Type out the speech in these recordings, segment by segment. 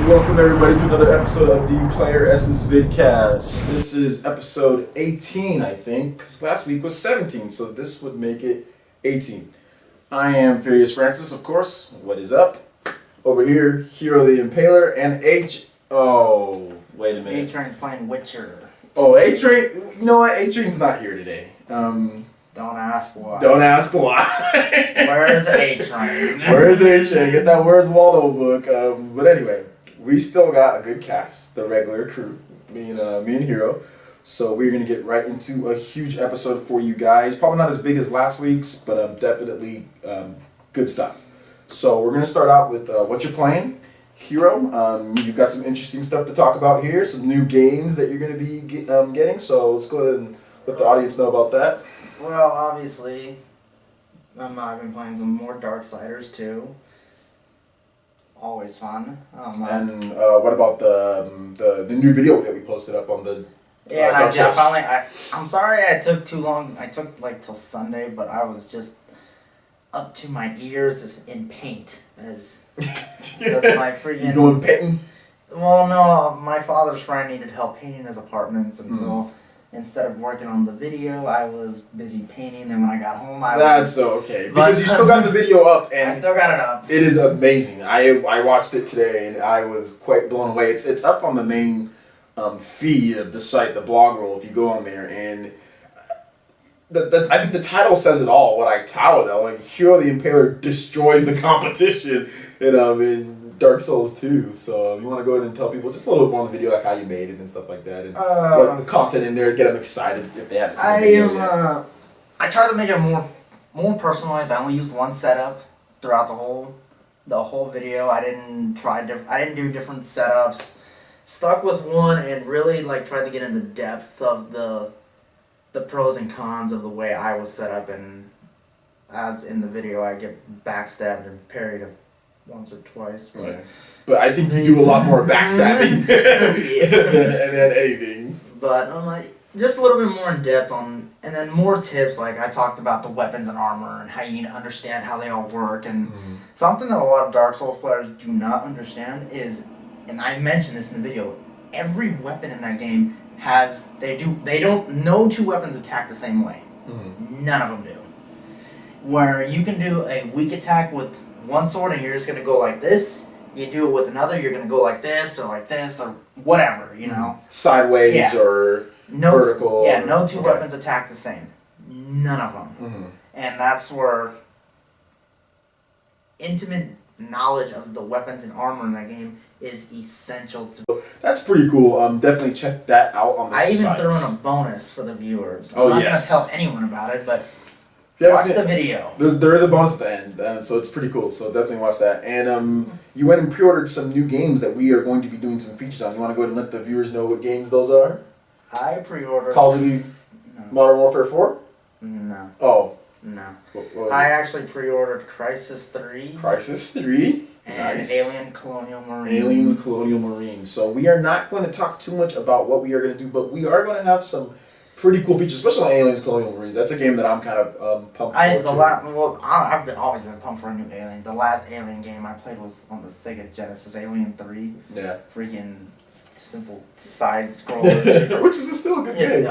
Welcome everybody to another episode of the Playeressence Vidcast. This is episode 18, I think, because last week was 17, so this would make it 18. I am Furious Francis, of course. What is up? Over here, Hero the Impaler, and Oh, wait a minute. A-Train's playing Witcher. Oh, A-Train, you know what? A-Train's not here today. Don't ask why. Don't ask why. Where's A-Train? Where's A-Train? Get that Where's Waldo book. But anyway, we still got a good cast, the regular crew, me and Hero. So we're gonna get right into a huge episode for you guys. Probably not as big as last week's, but definitely good stuff. So we're gonna start out with what you're playing, Hero. You've got some interesting stuff to talk about here, some new games that you're gonna be getting. So let's go ahead and let the audience know about that. Well, obviously, I've been playing some more Darksiders too. Always fun. And what about the new video that we posted up on the? Yeah, I'm sorry I took too long. I took like till Sunday, but I was just up to my ears in paint as my freaking. You going painting? Well, no, my father's friend needed help painting his apartments, and so instead of working on the video, I was busy painting. Then when I got home, That's okay, because you still got the video up, and I still got it up. It is amazing. I watched it today, and I was quite blown away. It's up on the main feed of the site, the blog roll, if you go on there, and I think the title says it all. What I touted, like Hero the Impaler destroys the competition in Dark Souls 2. So you want to go ahead and tell people just a little bit more on the video, like how you made it and stuff like that, and what the content in there, get them excited if they haven't seen the video yet. I tried to make it more personalized. I only used one setup throughout the whole video. I didn't do different setups. Stuck with one and really tried to get into depth of the pros and cons of the way I was set up, and as in the video I get backstabbed and parried once or twice. But I think you do a lot more backstabbing than anything. But just a little bit more in depth and then more tips. Like I talked about the weapons and armor and how you need to understand how they all work. And something that a lot of Dark Souls players do not understand is, and I mentioned this in the video, every weapon in that game no two weapons attack the same way. None of them do. Where you can do a weak attack with one sword and you're just gonna go like this. You do it with another, you're gonna go like this or whatever, you know. Sideways or vertical. No two weapons attack the same. None of them. And that's where intimate knowledge of the weapons and armor in that game is essential to. That's pretty cool. Definitely check that out on the site. I even threw in a bonus for the viewers. I'm not gonna tell anyone about it, but watch the video. There is a bonus at the end, so it's pretty cool. So definitely watch that. And you went and pre-ordered some new games that we are going to be doing some features on. You want to go ahead and let the viewers know what games those are? I pre-ordered Call of Duty Modern Warfare 4? No. Oh. No. I actually pre-ordered Crysis 3. Crysis 3? And nice. Alien Colonial Marines. Aliens Colonial Marines. So we are not going to talk too much about what we are going to do, but we are going to have some pretty cool features, especially on Aliens Colonial Marines. That's a game that I'm kind of pumped for. I've always been pumped for a new Alien. The last Alien game I played was on the Sega Genesis, Alien 3. Yeah. Freaking simple side scroller. Which is still a good game.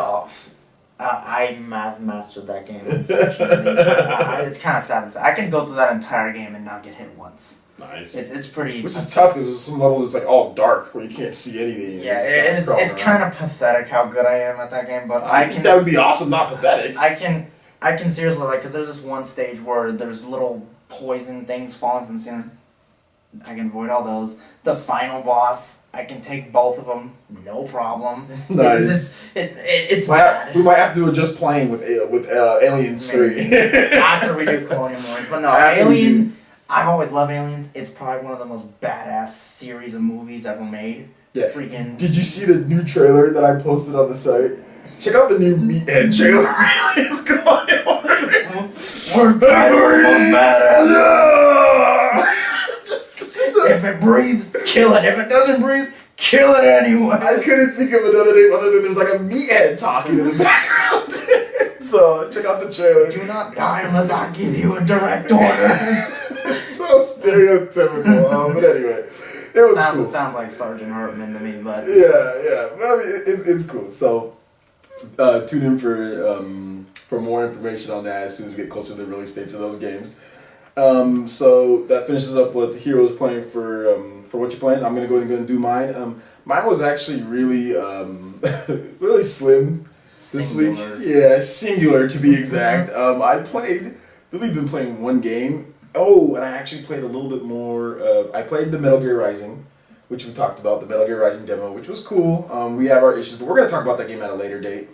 I've mastered that game, unfortunately. It's kind of sad to say. I can go through that entire game and not get hit once. Nice. It's pretty. Which is tough because there's some levels it's like all dark where you can't see anything. Yeah, it's kind of pathetic how good I am at that game, but I can. That would be awesome, not pathetic. I can seriously because there's this one stage where there's little poison things falling from the ceiling. I can avoid all those. The final boss, I can take both of them, no problem. Nice. It's bad. We might have to do it just playing with Aliens 3. After we do Colonial Marines. But no, Alien, I've always loved Aliens. It's probably one of the most badass series of movies ever made. Yeah. Freaking. Did you see the new trailer that I posted on the site? Check out the new Meathead trailer. Aliens Colonial Marines. We're badass. If it breathes, kill it. If it doesn't breathe, kill it anyway. I couldn't think of another name other than there's like a meathead talking in the background. So check out the trailer. Do not die unless I give you a direct order. It's so stereotypical. But anyway, was cool. Sounds like Sergeant Hartman to me, but Yeah. Well, I mean, it's cool. So tune in for more information on that as soon as we get closer to the release dates of those games. So that finishes up with Heroes playing for what you're playing. I'm gonna go ahead and do mine. Mine was actually really really slim this week. Yeah, singular to be exact. I really been playing one game. Oh, and I actually played a little bit more. I played the Metal Gear Rising, which we talked about, the Metal Gear Rising demo, which was cool. We have our issues, but we're gonna talk about that game at a later date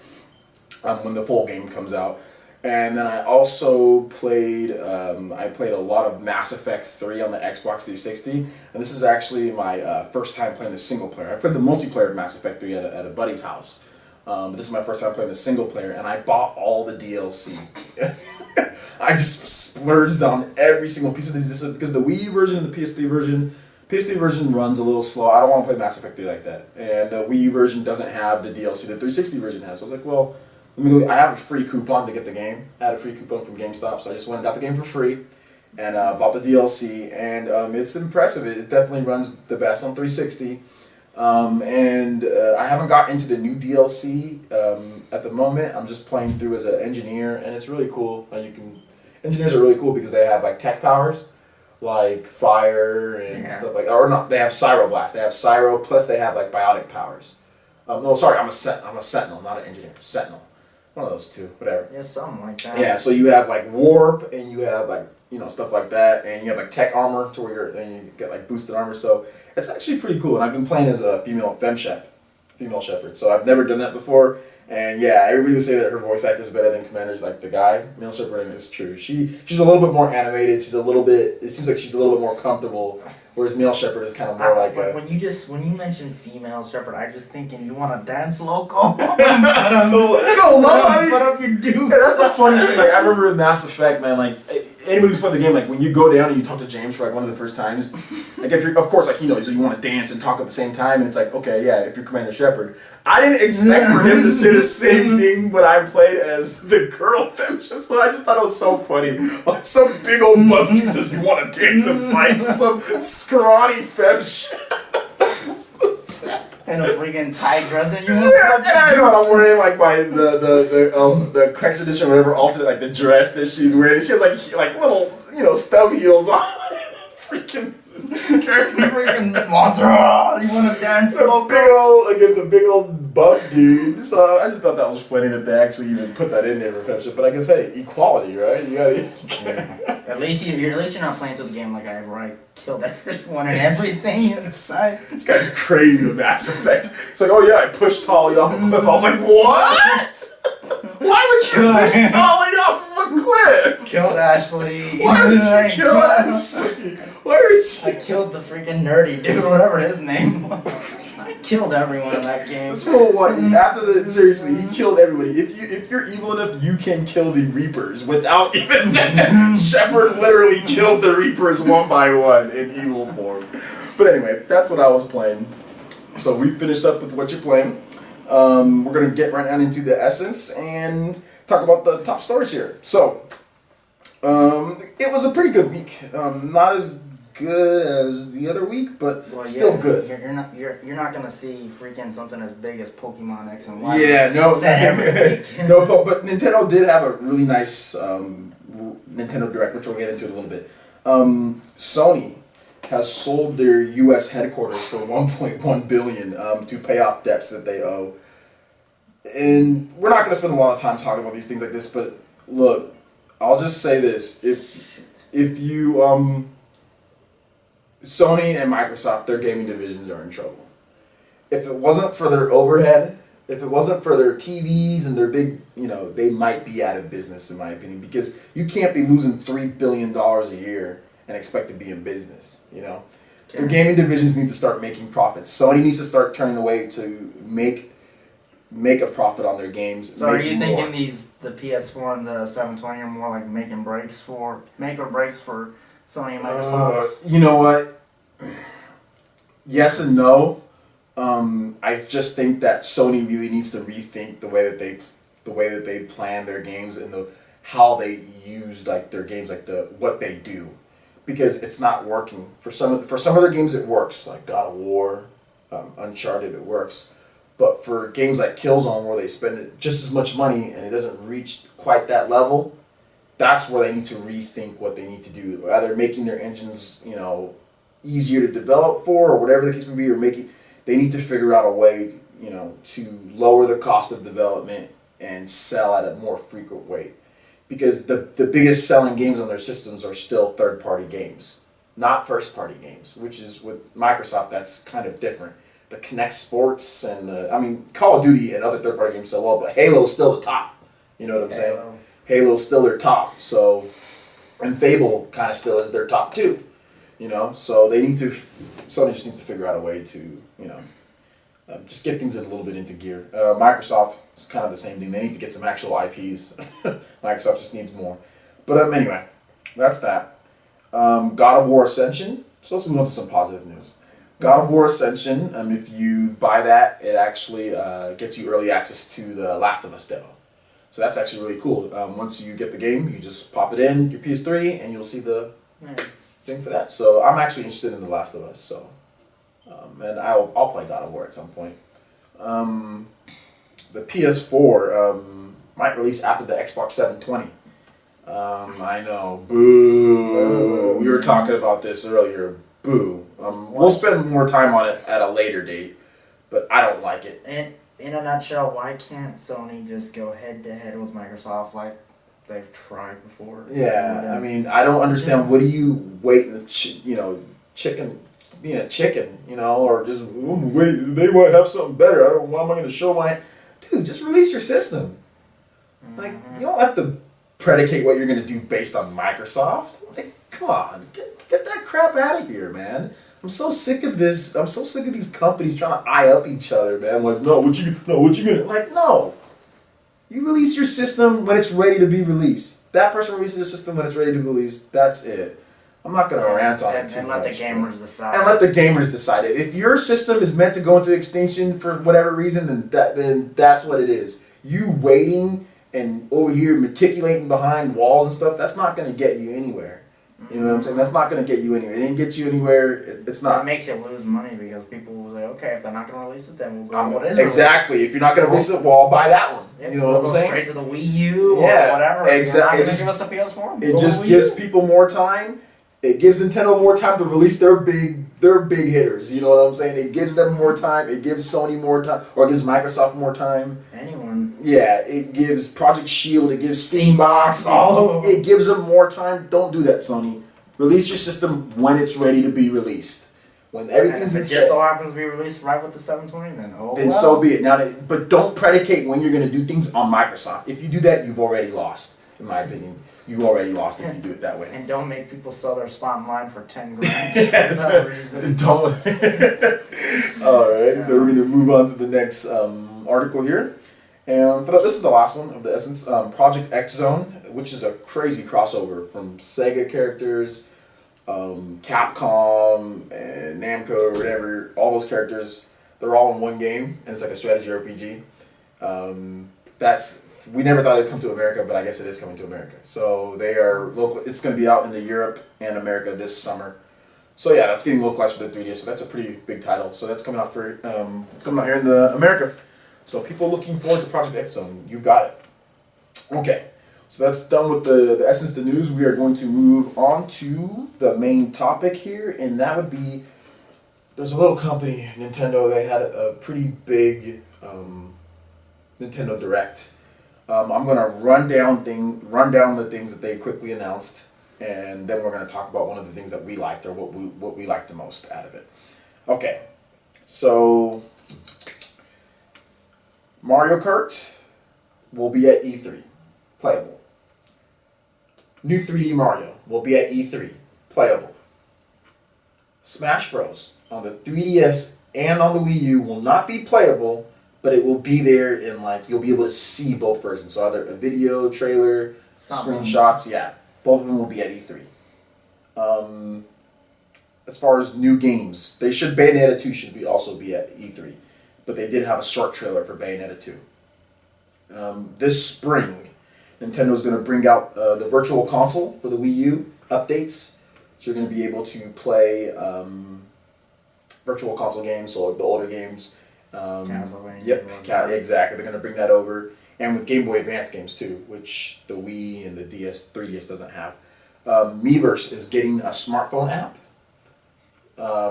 when the full game comes out. And then I also played, I played a lot of Mass Effect 3 on the Xbox 360, and this is actually my first time playing the single player. I played the multiplayer of Mass Effect 3 at a buddy's house, but this is my first time playing the single player, and I bought all the DLC. I just splurged on every single piece of this because the Wii version and the PS3 version runs a little slow. I don't want to play Mass Effect 3 like that, and the Wii version doesn't have the DLC the 360 version has. So I was like, well, let me go. I have a free coupon to get the game. I had a free coupon from GameStop, so I just went and got the game for free, and bought the DLC, and it's impressive. It definitely runs the best on 360, and I haven't got into the new DLC at the moment. I'm just playing through as an engineer, and it's really cool. Engineers are really cool because they have like tech powers, like fire and stuff like, or not. They have Pyroblast. They have Pyro, plus they have like biotic powers. No, sorry, I'm a sentinel, not an engineer. Sentinel. One of those two, whatever. Yeah, something like that. Yeah, so you have like warp, and you have like stuff like that, and you have like tech armor to where you get like boosted armor. So it's actually pretty cool. And I've been playing as a female shepherd. So I've never done that before. And yeah, everybody would say that her voice actor is better than Commander's, like the guy, male shepherd, and it's true. She's a little bit more animated. It seems like she's a little bit more comfortable. Whereas male shepherd is kind of more like when you mentioned female shepherd, I just thinking you want to dance loco. Put up your dude. Yeah, that's the funniest thing. Like I remember in Mass Effect, man. Like anybody who's played the game, like when you go down and you talk to James for like one of the first times, like if you're, of course, like so you want to dance and talk at the same time, and it's like, okay, yeah, if you're Commander Shepard, I didn't expect for him to say the same thing when I played as the girl femme. So I just thought it was so funny. Like some big old buff dude says, "You want to dance and fight?" Some scrawny femme. And a freaking tight dress and you and I know I'm wearing like the collection edition, whatever alternate, like the dress that she's wearing. She has like little stub heels on. Freaking skirt. Freaking monster. You want to dance against a big old buff dude. So I just thought that was funny that they actually even put that in there for friendship. But I guess hey, equality, right? You gotta. At least you're not playing through the game like I have, where I killed everyone and everything inside. This guy's crazy with Mass Effect. It's like, oh yeah, I pushed Tali off a cliff. I was like, what? Why would you push Tali off of a cliff? Killed Ashley. Why would you kill Ashley? I killed the freaking nerdy dude, whatever his name was. I killed everyone in that game. This whole seriously, he killed everybody. If you're evil enough, you can kill the Reapers without even Shepard literally kills the Reapers one by one in evil form. But anyway, that's what I was playing. So we finished up with what you're playing. We're gonna get right on into the essence and talk about the top stories here. So it was a pretty good week. Not as good as the other week, but still good. You're not gonna see freaking something as big as Pokemon X and Y. Yeah, no, no. But Nintendo did have a really nice Nintendo Direct, which we'll get into in a little bit. Sony has sold their U.S. headquarters for $1.1 billion to pay off debts that they owe. And we're not going to spend a lot of time talking about these things like this, but look, I'll just say this: if you Sony and Microsoft, their gaming divisions are in trouble. If it wasn't for their overhead, if it wasn't for their TVs and their big, they might be out of business, in my opinion, because you can't be losing $3 billion a year and expect to be in business, Okay. Their gaming divisions need to start making profits. Sony needs to start turning away to make a profit on their games. So are you thinking the PS4 and the 720 are more like make or breaks for Sony and Microsoft? You know what? Yes and no. I just think that Sony really needs to rethink the way that they plan their games and how they use like their games, like what they do. because it's not working. For some other games it works, like God of War, Uncharted, it works. But for games like Killzone, where they spend just as much money and it doesn't reach quite that level, that's where they need to rethink what they need to do. Either making their engines, easier to develop for, or whatever the case may be, or they need to figure out a way, to lower the cost of development and sell at a more frequent way. Because the biggest selling games on their systems are still third-party games, not first-party games, which is with Microsoft, that's kind of different. The Kinect Sports and Call of Duty and other third-party games sell well, but Halo's still the top. You know what I'm saying? Halo's still their top. So, and Fable kind of still is their top too. So Sony just needs to figure out a way to, just get things a little bit into gear. Microsoft is kind of the same thing. They need to get some actual IPs. Microsoft just needs more. But anyway, that's that. God of War Ascension. So let's move on to some positive news. God of War Ascension, if you buy that, it actually gets you early access to the Last of Us demo. So that's actually really cool. Once you get the game, you just pop it in your PS3 and you'll see the thing for that. So I'm actually interested in the Last of Us. So, and I'll play God of War at some point. The PS4 might release after the Xbox 720. I know. Boo. We were talking about this earlier. Boo. We'll spend more time on it at a later date, but I don't like it. And in a nutshell, why can't Sony just go head-to-head with Microsoft like they've tried before? Yeah, I don't understand. What do you wait, chicken, being a chicken, or just wait? They might have something better. Why am I going to show my? Dude, just release your system. Like, you don't have to predicate what you're going to do based on Microsoft. Like, come on, get that crap out of here, man. I'm so sick of this. I'm so sick of these companies trying to eye up each other, man. Like, what you gonna? Like, no. You release your system when it's ready to be released. That person releases their system when it's ready to be released. That's it. I'm not gonna rant on it too and much. let the gamers decide. And let the gamers decide it. If your system is meant to go into extinction for whatever reason, then that's what it is. You waiting and over here meticulating behind walls and stuff, that's not gonna get you anywhere. You know what I'm saying? That's not going to get you anywhere. It didn't get you anywhere. It's not. It makes you lose money because people will say, okay, if they're not going to release it, then we'll go with what is exactly. Released. If you're not going to release it, well, I'll buy that one. Yep, you know what I'm saying? Straight to the Wii U or whatever. Exactly. You're not going to give us a PS4. It just gives people more time. It gives Nintendo more time to release their big hitters. You know what I'm saying? It gives them more time. It gives Sony more time, or it gives Microsoft more time. Anyone. Yeah, it gives Project Shield. It gives Steambox. It gives them more time. Don't do that, Sony. Release your system when it's ready to be released. When everything's and if it just so happens to be released right with the 720, then so be it. Now, but don't predicate when you're going to do things on Microsoft. If you do that, you've already lost. In my opinion, you already lost if you do it that way. And don't make people sell their spot in line for $10,000 for no reason. Don't. All right, so we're going to move on to the next article here. And this is the last one of the Essence, Project X Zone, which is a crazy crossover from Sega characters, Capcom, and Namco, or whatever. All those characters, they're all in one game, and it's like a strategy RPG. We never thought it'd come to America, but I guess it is coming to America. So they are local. It's going to be out in the Europe and America this summer. So yeah, that's getting localized for the 3DS. So that's a pretty big title. So that's coming out here in America. So people looking forward to Project X Zone, you've got it. Okay, so that's done with the essence of the news. We are going to move on to the main topic here, and that would be, there's a little company, Nintendo, they had a pretty big Nintendo Direct. I'm going to run down the things that they quickly announced, and then we're going to talk about one of the things that we liked, or what we liked the most out of it. Okay, so Mario Kart will be at E3, playable. New 3D Mario will be at E3, playable. Smash Bros. On the 3DS and on the Wii U will not be playable, but it will be there, and you'll be able to see both versions. So either a video, trailer, screenshots, both of them will be at E3. As far as new games, Bayonetta 2 should also be at E3. But they did have a short trailer for Bayonetta 2. This spring, Nintendo's going to bring out the Virtual Console for the Wii U updates. So you're going to be able to play virtual console games, so like the older games. Castlevania. Yep, exactly. They're going to bring that over. And with Game Boy Advance games too, which the Wii and the 3DS doesn't have. Miiverse is getting a smartphone app.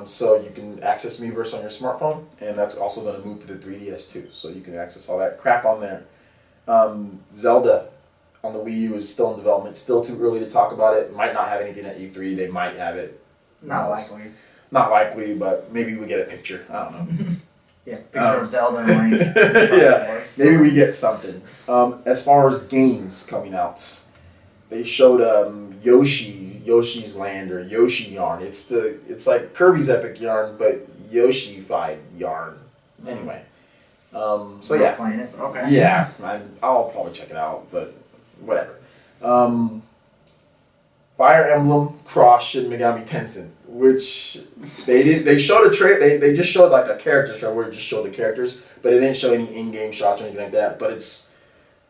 So you can access Miiverse on your smartphone, and that's also going to move to the 3DS too. So you can access all that crap on there. Zelda on the Wii U is still in development. Still too early to talk about it. Might not have anything at E3. They might have it. Not likely. Not likely, but maybe we get a picture. I don't know. Yeah, picture of Zelda and Link. Yeah, maybe we get something. As far as games coming out, they showed Yoshi's Land or Yoshi Yarn. It's like Kirby's Epic Yarn, but Yoshi-fied Yarn. Anyway, so yeah, playing it. Okay. Yeah, I'll probably check it out, but whatever. Fire Emblem Cross Shin Megami Tensei, which they showed a they just showed like a character show where it just showed the characters, but it didn't show any in-game shots or anything like that. But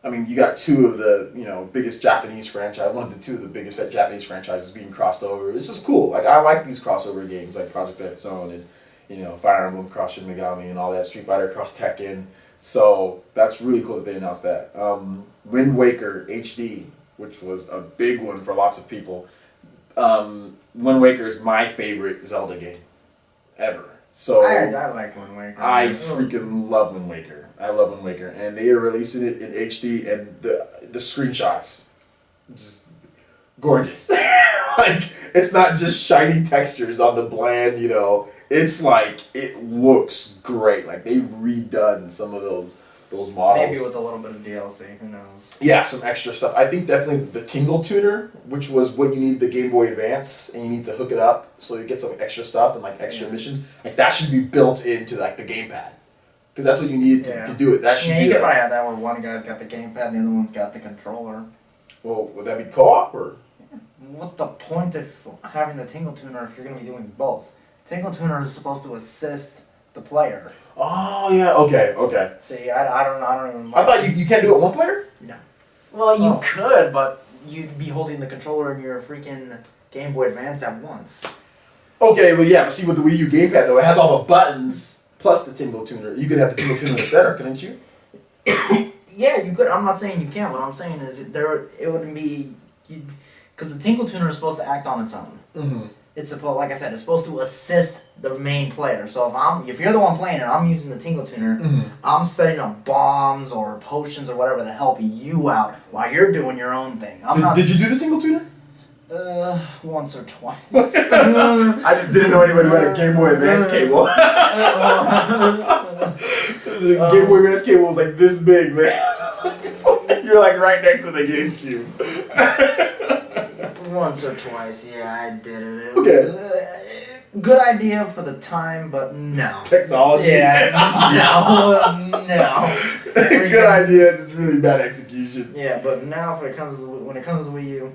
you got two of the biggest Japanese franchise, two of the biggest Japanese franchises being crossed over. It's just cool. Like I like these crossover games like Project X Zone and Fire Emblem Cross Shin Megami and all that, Street Fighter Cross Tekken. So that's really cool that they announced that. Wind Waker HD, which was a big one for lots of people. Wind Waker is my favorite Zelda game ever. So I like Wind Waker. I freaking love Wind Waker. I love Wind Waker, and they are releasing it in HD, and the screenshots, just gorgeous. Like it's not just shiny textures on the bland, It's like it looks great. Like they've redone some of those models. Maybe with a little bit of DLC. Who knows? Yeah, some extra stuff. I think definitely the Tingle Tuner, which was what you need the Game Boy Advance, and you need to hook it up so you get some extra stuff and like extra missions. Like that should be built into like the gamepad, because that's what you need to do it. That should be. You could probably have that where one guy's got the gamepad, and the other one's got the controller. Well, would that be co-op or? What's the point of having the Tingle Tuner if you're going to be doing both? Tingle Tuner is supposed to assist the player. Oh yeah, okay. See, I don't even. I thought you can't do it one player. No. Well, you could, but you'd be holding the controller and your freaking Game Boy Advance at once. Okay, well yeah, but see with the Wii U gamepad though, it has all the buttons plus the Tingle Tuner. You could have the Tingle Tuner in the center, couldn't you? Yeah, you could. I'm not saying you can't. What I'm saying is it wouldn't be, because the Tingle Tuner is supposed to act on its own. Mm-hmm. It's supposed, like I said, it's supposed to assist the main player. So if you're the one playing it, I'm using the Tingle Tuner. Mm-hmm. I'm setting up bombs or potions or whatever to help you out while you're doing your own thing. Did you do the Tingle Tuner? Once or twice. I just didn't know anybody who had a Game Boy Advance cable. The Game Boy Advance cable was like this big, man. You're like right next to the GameCube. Once or twice, yeah, I did it. Okay. Good idea for the time, but no. Technology. Yeah, no. Good idea, just really bad execution. Yeah, but now when it comes to the Wii U,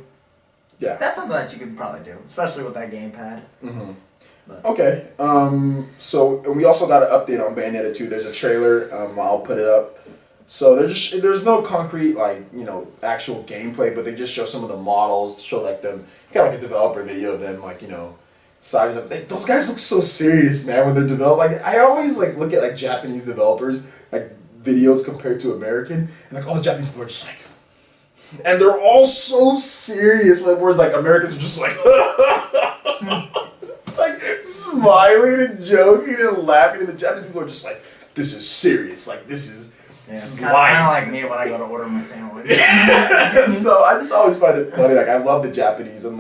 yeah, that's something that you could probably do, especially with that gamepad. Mm-hmm. Okay. So and we also got an update on Bayonetta 2. There's a trailer. I'll put it up. So there's no concrete actual gameplay, but they just show some of the models, show like them kind of like a developer video of them sizing up. Those guys look so serious, man, when they're developing. Like I always look at Japanese developers videos compared to American, and all the Japanese people are just and they're all so serious. Whereas Americans are just smiling and joking and laughing, and the Japanese people are just this is serious. This is. Yeah, it's kind of like me when I go to order my sandwich. So I just always find it funny. I love the Japanese and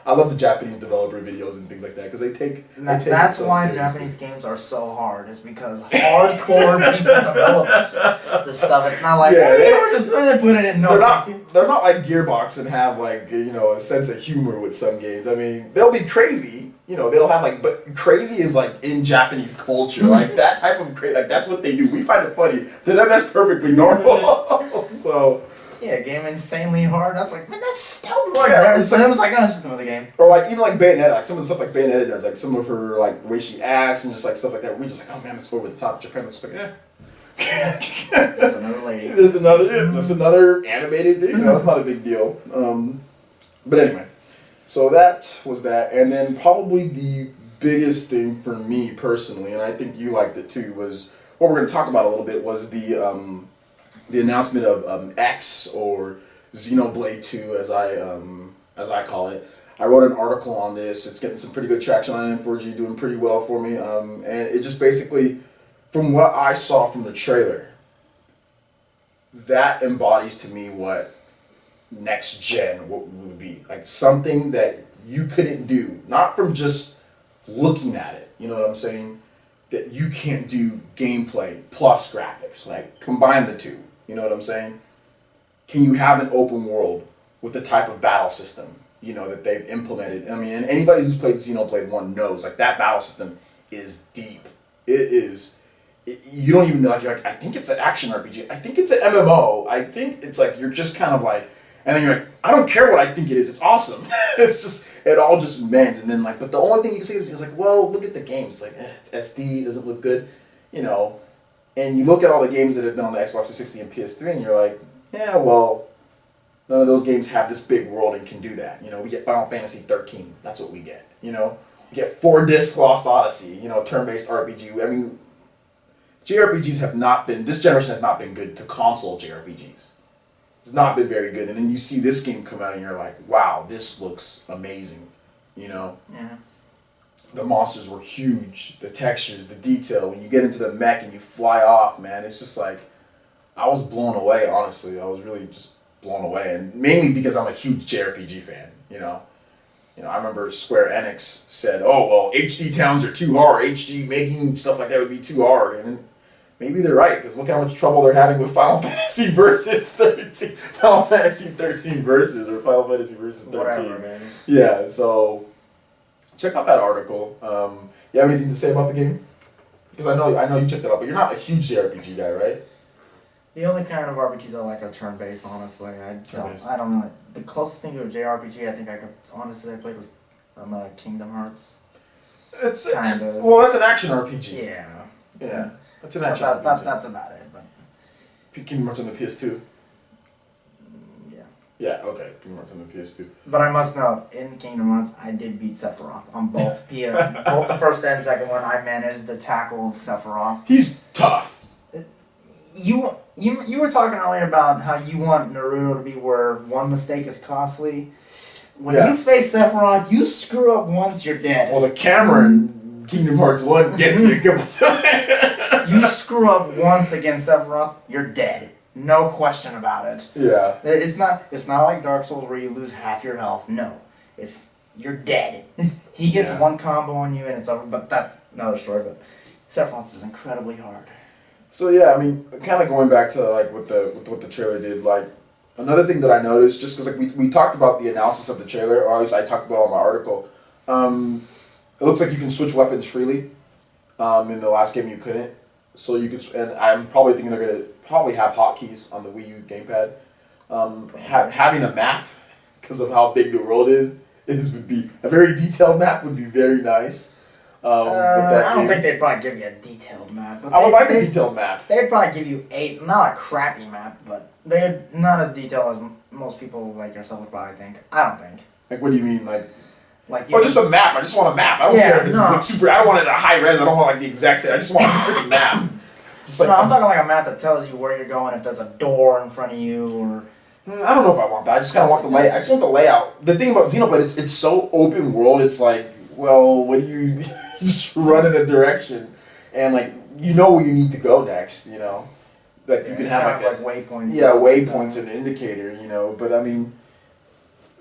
I love the Japanese developer videos and things like that because they take. That's why seriously. Japanese games are so hard. Is because hardcore people develop this stuff. It's not they put it in. No, they're not like Gearbox and have a sense of humor with some games. I mean, they'll be crazy. They'll have but crazy is in Japanese culture, that type of crazy, that's what they do. We find it funny. To them, that's perfectly normal. So yeah, game insanely hard. That's man, that's so hard. Yeah, so it was it's just another game. Or even Bayonetta, some of the stuff Bayonetta does, some of her the way she acts and just stuff like that. We just oh man, it's over the top. Japan, it's There's another lady. There's another animated thing. It's not a big deal. But anyway. So that was that, and then probably the biggest thing for me personally, and I think you liked it too, was what we're going to talk about a little bit was the announcement of X, or Xenoblade 2 as I call it. I wrote an article on this. It's getting some pretty good traction on N4G, doing pretty well for me. And it just basically, from what I saw from the trailer, that embodies to me what next gen would be. Like something that you couldn't do, not from just looking at it, you know what I'm saying? That you can't do gameplay plus graphics. Like combine the two, you know what I'm saying? Can you have an open world with the type of battle system, you know, that they've implemented? I mean, and anybody who's played Xenoblade 1 knows, like, that battle system is deep. It is, you don't even know, like, you're like, I think it's an action RPG. I think it's an MMO. I think it's like, you're just kind of like, and then you're like, I don't care what I think it is. It's awesome. It's just, it all just mends. And then, like, but the only thing you can say is like, well, look at the game. It's like, it's SD, it doesn't look good, you know. And you look at all the games that have been on the Xbox 360 and PS3, and you're like, yeah, well, none of those games have this big world and can do that. You know, we get Final Fantasy 13. That's what we get. You know, we get 4-disc Lost Odyssey. You know, turn-based RPG. I mean, JRPGs have not been. This generation has not been good to console JRPGs. It's not been very good. And then you see this game come out, and you're like, wow, this looks amazing. You know. Yeah. The monsters were huge. The textures, the detail. When you get into the mech and you fly off, man, it's just like, I was blown away. Honestly, I was really just blown away, and mainly because I'm a huge JRPG fan, you know. I remember Square Enix said, "Oh well, HD towns are too hard. HD making stuff like that would be too hard." And maybe they're right, because look how much trouble they're having with Final Fantasy Versus 13, Final Fantasy 13 Versus, or Final Fantasy Versus 13. Whatever, man. Yeah, so check out that article. You have anything to say about the game? Because I know you checked it out, but you're not a huge JRPG guy, right? The only kind of RPGs I like are turn-based, honestly. I don't know. The closest thing to a JRPG I think I played was Kingdom Hearts. It's well, that's an action RPG. Yeah. Yeah, that's an action RPG. That's about it. But Kingdom Hearts on the PS2. Yeah. Yeah. Okay. Kingdom Hearts on the PS2. But I must note, in Kingdom Hearts, I did beat Sephiroth on both both the first and second one. I managed to tackle Sephiroth. He's tough. You were talking earlier about how you want Naruto to be where one mistake is costly. When you face Sephiroth, you screw up once, you're dead. Well, the camera in Kingdom Hearts 1 gets you a couple times. You screw up once against Sephiroth, you're dead. No question about it. Yeah. It's not like Dark Souls where you lose half your health. No. You're dead. He gets one combo on you and it's over, but that's another story. But Sephiroth is incredibly hard. So yeah, I mean, kind of going back to like what the trailer did, like another thing that I noticed, just because like we talked about the analysis of the trailer, or at least I talked about it in my article. It looks like you can switch weapons freely. In the last game you couldn't, so you could, and I'm probably thinking they're gonna probably have hotkeys on the Wii U gamepad. Having a map, because of how big the world is would be a very detailed map would be very nice. I don't think they'd probably give you a detailed map. But I would like a detailed map. They'd probably give you not a crappy map, but they're not as detailed as most people like yourself would probably think. I don't think. Like, what do you mean, like? Or just a map. I just want a map. I don't care if it's like super. I don't want it at high res. I don't want like the exact same. I just want a freaking map. Just like, no, I'm talking like a map that tells you where you're going, if there's a door in front of you, or. I don't know if I want that. I just kind of want the layout. I just want the layout. The thing about Xenoblade, it's so open world. It's like, well, what do you just run in a direction, and like you know where you need to go next. You know, like you can have like waypoints. Yeah, waypoints and an indicator. You know, but I mean,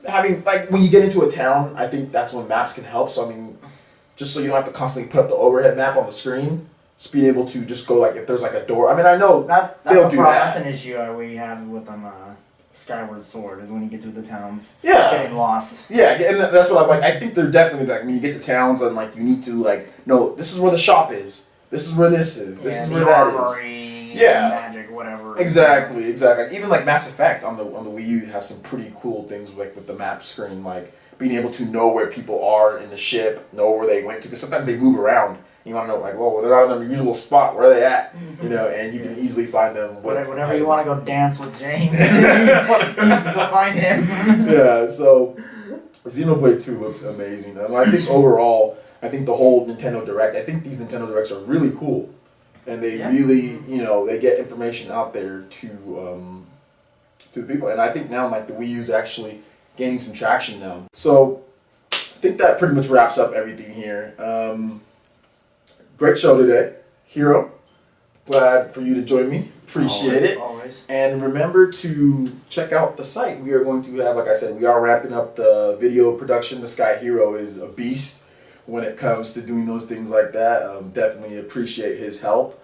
having like when you get into a town, I think that's when maps can help. So I mean, just so you don't have to constantly put up the overhead map on the screen. Just being able to just go like if there's like a door. I mean, I know that's they'll do that. That's an issue we have with them. Skyward Sword is when you get through the towns. Yeah. Getting lost. Yeah, and that's what I'm like. I think they're definitely like when you get to towns and like you need to like no, this is where the shop is. This is where this is. This is where that is. Yeah. Magic, whatever. Exactly. Even like Mass Effect on the Wii U has some pretty cool things like with the map screen, like being able to know where people are in the ship, know where they went to, because sometimes they move around. You want to know, like, well, they're not in their usual spot. Where are they at? You know, and you can easily find them. Whenever you want to go dance with James, you want to find him. Yeah. So, Xenoblade 2 looks amazing. I think overall, I think the whole Nintendo Direct, I think these Nintendo Directs are really cool. And they really, they get information out there to the people. And I think now, like, the Wii U is actually gaining some traction now. So, I think that pretty much wraps up everything here. Great show today. Hero, glad for you to join me. Appreciate it. Always. And remember to check out the site. We are going to have, like I said, we are wrapping up the video production. This guy Hero is a beast when it comes to doing those things like that. Definitely appreciate his help.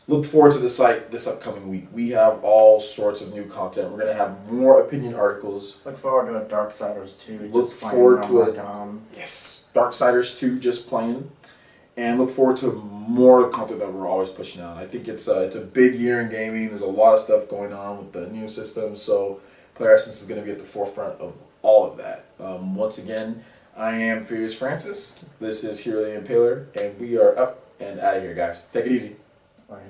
Look forward to the site this upcoming week. We have all sorts of new content. We're going to have more opinion articles. Look forward to a Darksiders 2. Look forward to it. Yes, Darksiders 2 just playing. And look forward to more content that we're always pushing out. I think it's a big year in gaming. There's a lot of stuff going on with the new system. So Playeressence is going to be at the forefront of all of that. Once again, I am Furious Francis. This is Hero the Impaler. And we are up and out of here, guys. Take it easy. Later.